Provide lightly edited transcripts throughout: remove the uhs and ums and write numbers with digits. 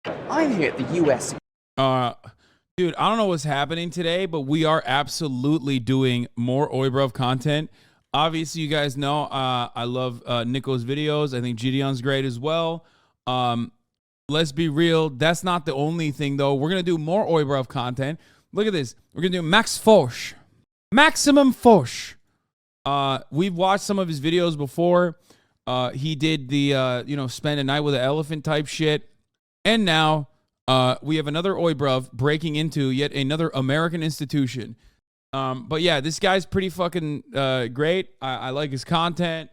I'm here at the US. Dude, I don't know what's happening today, but we are absolutely doing more Oibrov content. Obviously, you guys know I love Nico's videos. I think Gideon's great as well. Let's be real. That's not the only thing, though. We're going to do more Oibrov content. Look at this. We're going to do Max Fosh. Maximum Fosh. We've watched some of his videos before. He did the, spend a night with an elephant type shit. And now we have another Oibrov breaking into yet another American institution. But yeah, this guy's pretty fucking great. I like his content.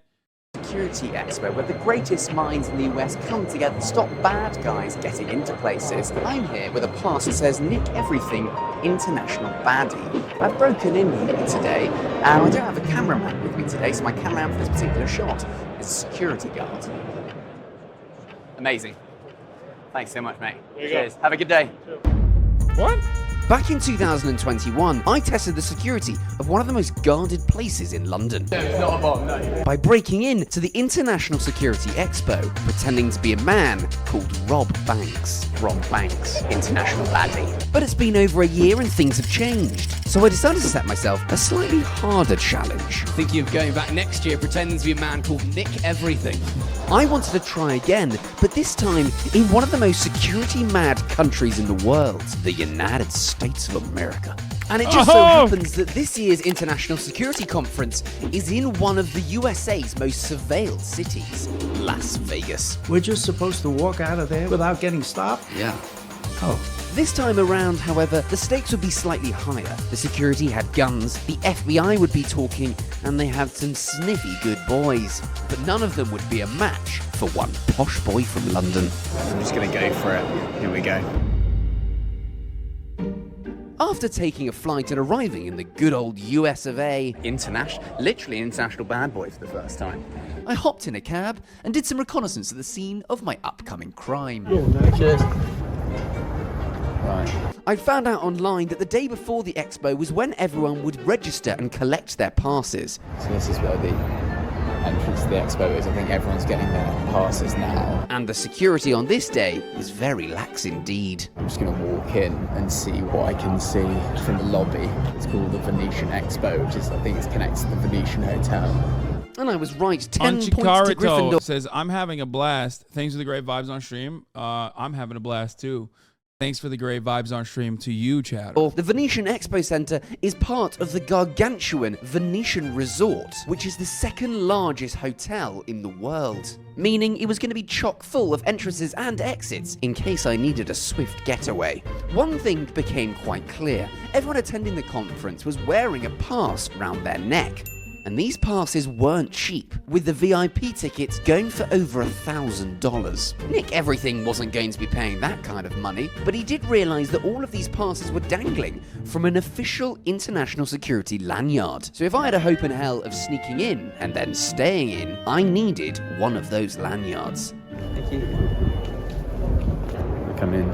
Security Expo, where the greatest minds in the US come together to stop bad guys getting into places. I'm here with a pass that says Nick Everything International Baddie. I've broken in here today, and I don't have a cameraman with me today, so my cameraman for this particular shot is a security guard. Amazing. Thanks so much, mate. Cheers. Have a good day. What? Back in 2021, I tested the security of one of the most guarded places in London. No, it's not a bomb, no. By breaking in to the International Security Expo, pretending to be a man called Rob Banks. Rob Banks, international baddie. But it's been over a year and things have changed. So I decided to set myself a slightly harder challenge. Thinking of going back next year pretending to be a man called Nick Everything. I wanted to try again, but this time in one of the most security-mad countries in the world, the United States of America. And it just so happens that this year's International Security Conference is in one of the USA's most surveilled cities, Las Vegas. We're just supposed to walk out of there without getting stopped? Yeah. Oh. This time around, however, the stakes would be slightly higher. The security had guns, the FBI would be talking, and they had some sniffy good boys. But none of them would be a match for one posh boy from London. I'm just gonna go for it. Here we go. After taking a flight and arriving in the good old US of A, literally international bad boy for the first time, I hopped in a cab and did some reconnaissance at the scene of my upcoming crime. Cheers. Right. I found out online that the day before the expo was when everyone would register and collect their passes. So this is where the entrance to the expo is. I think everyone's getting their passes now. And the security on this day is very lax indeed. I'm just going to walk in and see what I can see from the lobby. It's called the Venetian Expo, which is, I think it's connected to the Venetian Hotel. And I was right, 10 points to Gryffindor. Says, I'm having a blast. Thanks for the great vibes on stream. I'm having a blast too. Thanks for the great vibes on stream to you, Chad. The Venetian Expo Centre is part of the gargantuan Venetian Resort, which is the second largest hotel in the world. Meaning it was going to be chock full of entrances and exits in case I needed a swift getaway. One thing became quite clear. Everyone attending the conference was wearing a pass round their neck. And these passes weren't cheap, with the VIP tickets going for over $1,000. Nick Everything wasn't going to be paying that kind of money, but he did realise that all of these passes were dangling from an official international security lanyard. So if I had a hope in hell of sneaking in and then staying in, I needed one of those lanyards. Thank you. Come in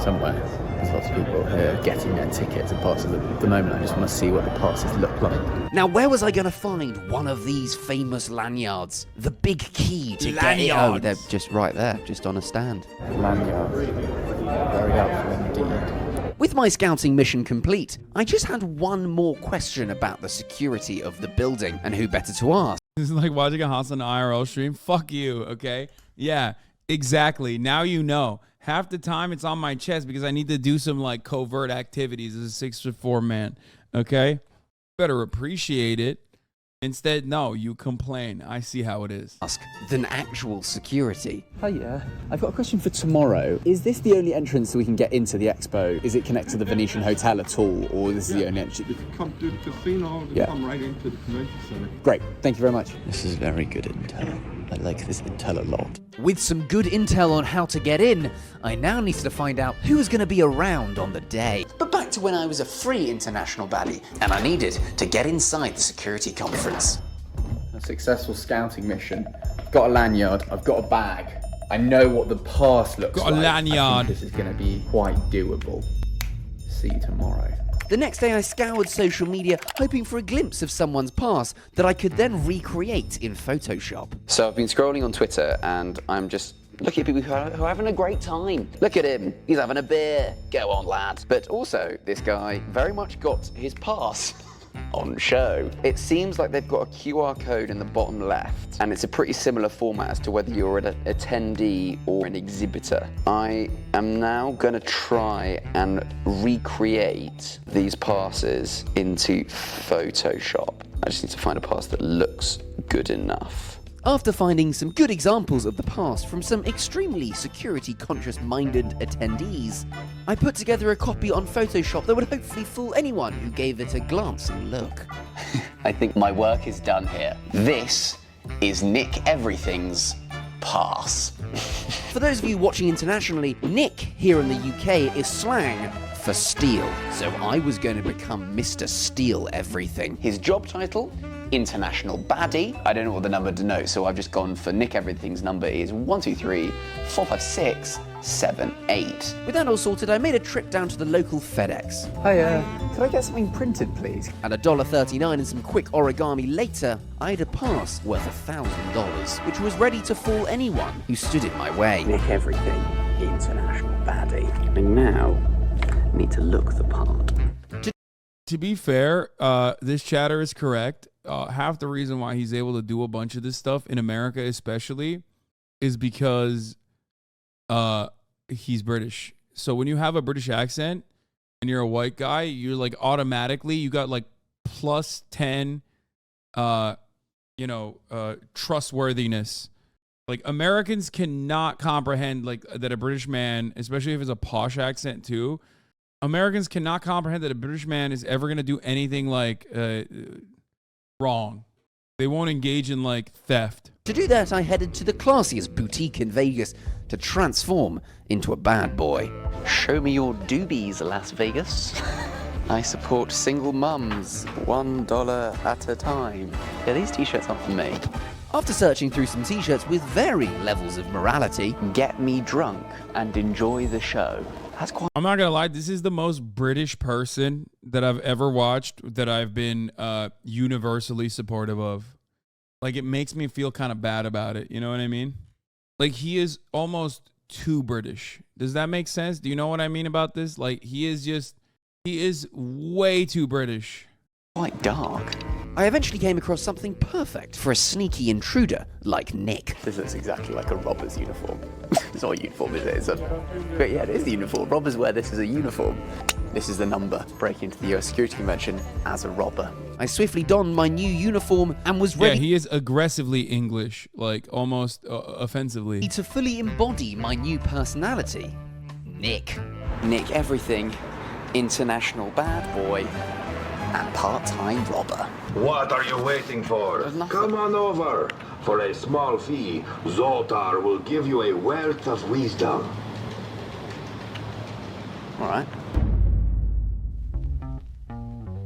somewhere. There's lots of people here getting their tickets and passes. At the moment, I just want to see what the passes look like. Now, where was I going to find one of these famous lanyards? The big key to get it. Oh, they're just right there, just on a stand. Lanyards. Very helpful indeed. With my scouting mission complete, I just had one more question about the security of the building, and who better to ask? This is like watching a Hasan IRL stream. Fuck you, okay? Yeah, exactly. Now you know. Half the time it's on my chest because I need to do some like covert activities as a 6'4" man. Okay? Better appreciate it. Instead, no, you complain. I see how it is. Than actual security. Hiya. I've got a question for tomorrow. Is this the only entrance that we can get into the expo? Is it connected to the Venetian Hotel at all, or this is the only entrance? If you come through the casino, you come right into the convention center. Great. Thank you very much. This is very good intel. I like this intel a lot. With some good intel on how to get in, I now needed to find out who was going to be around on the day. But back to when I was a free international baddie, and I needed to get inside the security conference. A successful scouting mission. I've got a lanyard. I've got a bag. I know what the pass looks like. Got a lanyard. I think this is going to be quite doable. See you tomorrow. The next day I scoured social media hoping for a glimpse of someone's pass that I could then recreate in Photoshop. So I've been scrolling on Twitter and I'm just Look at people who are having a great time. Look at him, he's having a beer. Go on, lad. But also, this guy very much got his pass on show. It seems like they've got a QR code in the bottom left, and it's a pretty similar format as to whether you're an attendee or an exhibitor. I am now gonna try and recreate these passes into Photoshop. I just need to find a pass that looks good enough. After finding some good examples of the past from some extremely security-conscious minded attendees, I put together a copy on Photoshop that would hopefully fool anyone who gave it a glancing look. I think my work is done here. This is Nick Everything's pass. For those of you watching internationally, Nick here in the UK is slang for steal, so I was going to become Mr. Steal Everything. His job title? International Baddie. I don't know what the number denotes, so I've just gone for Nick Everything's number is 123-456-78. With that all sorted, I made a trip down to the local FedEx. Hi, could I get something printed, please? At $1.39 and some quick origami later, I had a pass worth $1,000, which was ready to fool anyone who stood in my way. Nick Everything, International Baddie. And now, I need to look the part. To be fair, this chatter is correct. Half the reason why he's able to do a bunch of this stuff in America especially is because he's British. So when you have a British accent and you're a white guy, you're like automatically, you got like plus 10, trustworthiness. Like Americans cannot comprehend like that a British man, especially if it's a posh accent too, Americans cannot comprehend that a British man is ever going to do anything like wrong. They won't engage in like theft. To do that, I headed to the classiest boutique in Vegas to transform into a bad boy. Show me your doobies, Las Vegas. I support single mums, $1 at a time. Yeah, these t-shirts aren't for me. After searching through some t-shirts with varying levels of morality, get me drunk and enjoy the show. I'm not gonna lie, this is the most British person that I've ever watched that I've been universally supportive of. Like, it makes me feel kind of bad about it. You know what I mean? Like, he is almost too British. Does that make sense? Do you know what I mean about this? Like, he is way too British. Quite dark. I eventually came across something perfect for a sneaky intruder like Nick. This looks exactly like a robber's uniform. It's not a uniform, is it? But yeah, it is the uniform. Robbers wear this as a uniform. This is the number. Break into the US security convention as a robber. I swiftly donned my new uniform and was ready. Yeah, he is aggressively English, like almost offensively. To fully embody my new personality. Nick. Nick Everything, international bad boy, and part-time robber. What are you waiting for? Come on over. For a small fee, Zoltar will give you a wealth of wisdom. All right.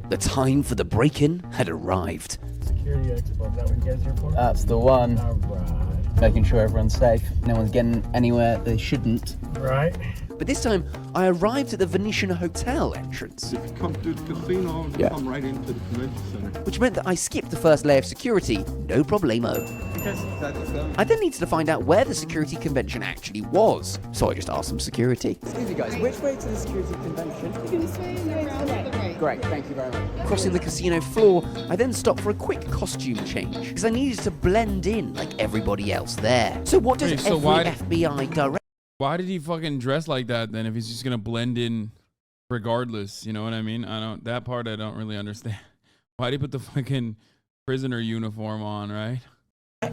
The time for the break-in had arrived. Security Expo, is that what you guys are for? That's the one. All right. Making sure everyone's safe. No one's getting anywhere they shouldn't. Right. But this time, I arrived at the Venetian Hotel entrance. If you come to the casino, you come right into the convention center. Which meant that I skipped the first layer of security, no problemo. I then needed to find out where the security convention actually was, so I just asked some security. Excuse me, guys, which way to the security convention? Great, thank you very much. Crossing the casino floor, I then stopped for a quick costume change, because I needed to blend in like everybody else there. So what does every FBI director... Why did he fucking dress like that then if he's just gonna blend in regardless? You know what I mean? That part I don't really understand. Why'd he put the fucking prisoner uniform on, right?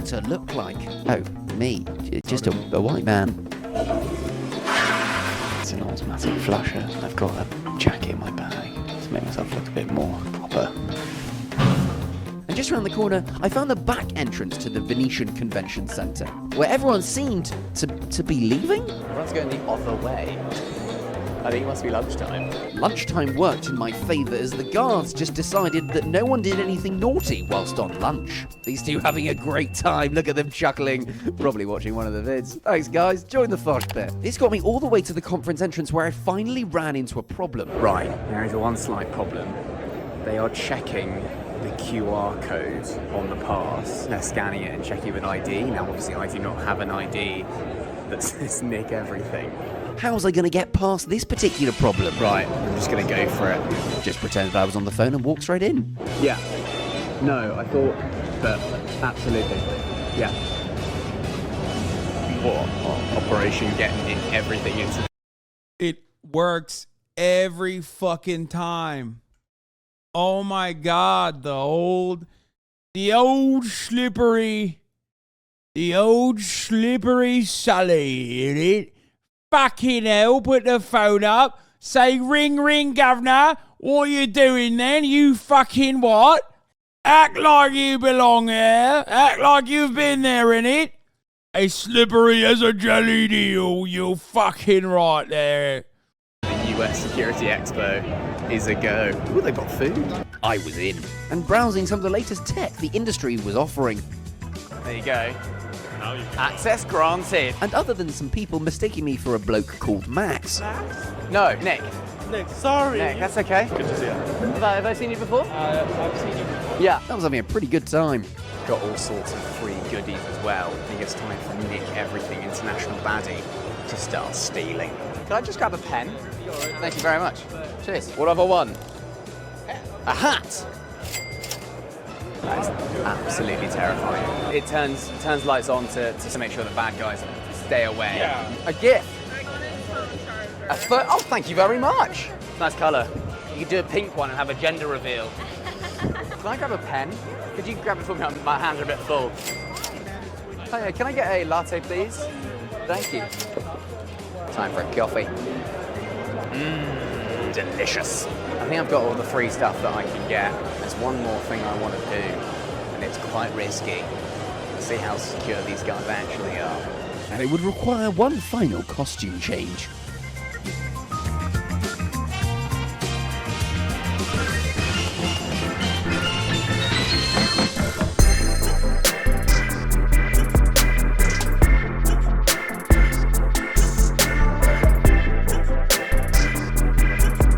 ...to look like? Oh, me. Just a white man. It's an automatic flusher. I've got a jacket in my bag to make myself look a bit more proper. And just around the corner, I found the back entrance to the Venetian Convention Center, where everyone seemed to be leaving. Everyone's going the other way. I think it must be lunchtime. Lunchtime worked in my favor as the guards just decided that no one did anything naughty whilst on lunch. These two having a great time. Look at them chuckling. Probably watching one of the vids. Thanks, guys. Join the Fosh bit. This got me all the way to the conference entrance where I finally ran into a problem. Right, there is one slight problem. They are checking the QR code on the pass. They're scanning it and checking with ID. Now, obviously, I do not have an ID. that says Nick Everything. How's I going to get past this particular problem? Right, I'm just going to go for it. Just pretend that I was on the phone and walk straight in. Yeah. No, I thought that absolutely. Yeah. What? Operation Get Nick Everything into... It works every fucking time. Oh my God, the old slippery Sully, in it. Fucking hell, put the phone up, say ring, ring, governor. What you doing then? You fucking what? Act like you belong here. Act like you've been there, innit? As slippery as a jelly deal, you're fucking right there. The US Security Expo is a go. Ooh, they've got food. I was in and browsing some of the latest tech the industry was offering. There you go. Access granted. And other than some people mistaking me for a bloke called Max. No, Nick. Nick, sorry. Nick, that's okay. Good to see you. Have I seen you before? I've seen you before. Yeah. I was having a pretty good time. Got all sorts of free goodies as well. I think it's time for Nick Everything International Baddie to start stealing. Can I just grab a pen? Thank you very much. Cheers. What have I won? A hat! That's absolutely terrifying. It turns lights on to make sure the bad guys stay away. Yeah. A gift! Oh, thank you very much! Nice colour. You could do a pink one and have a gender reveal. Can I grab a pen? Could you grab it for me? My hands are a bit full. Oh, yeah, can I get a latte, please? Thank you. Time for a coffee. Delicious. I think I've got all the free stuff that I can get. There's one more thing I want to do, and it's quite risky. Let's see how secure these guys actually are. And it would require one final costume change.